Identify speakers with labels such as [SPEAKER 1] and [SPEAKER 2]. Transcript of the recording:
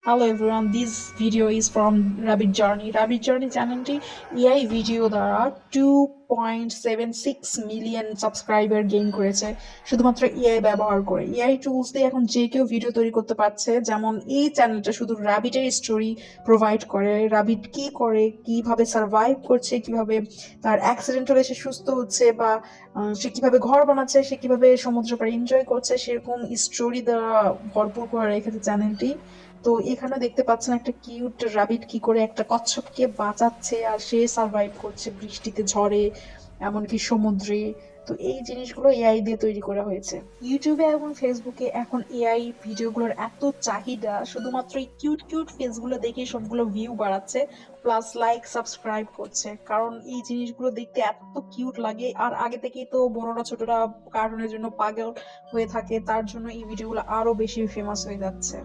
[SPEAKER 1] Hello everyone, this video is from Rabbit Journey. Rabbit Journey চ্যানেলটি AI video দ্বারা 2.76 million subscriber gain করেছে শুধুমাত্র AI ব্যবহার করে। এআই টুলস দিয়ে এখন যে কেউ ভিডিও তৈরি করতে পারছে। যেমন এই চ্যানেলটা শুধু র্যাবিটের স্টোরি প্রোভাইড করে, র্যাবিট কি করে, কিভাবে সার্ভাইভ করছে, কিভাবে তার অ্যাক্সিডেন্ট হলে সে সুস্থ হচ্ছে, বা সে কিভাবে ঘর বানাচ্ছে, সে কিভাবে সমুদ্র পাড়ে এনজয় করছে, সেরকম স্টোরি দ্বারা ভরপুর করে রেখেছে চ্যানেলটি। তো এখানে দেখতে পাচ্ছেন একটা কিউট রাবিট কি করে একটা কচ্ছপকে বাঁচাচ্ছে, আর সে সার্ভাইভ করছে বৃষ্টিতে, ঝড়ে, এমনকি সমুদ্রে। তো এই জিনিসগুলো এআই দিয়ে তৈরি করা হয়েছে। ইউটিউবে এবং ফেসবুকে এখন এআই ভিডিওগুলোর এত চাহিদা, শুধুমাত্র এই কিউট কিউট ফেসগুলো দেখে সবগুলো ভিউ বাড়াচ্ছে, প্লাস লাইক সাবস্ক্রাইব করছে, কারণ এই জিনিসগুলো দেখতে এত কিউট লাগে। আর আগে থেকেই তো বড়রা ছোটরা কার্টুনের জন্য পাগল হয়ে থাকে, তার জন্য এই ভিডিওগুলো আরো বেশি ফেমাস হয়ে যাচ্ছে।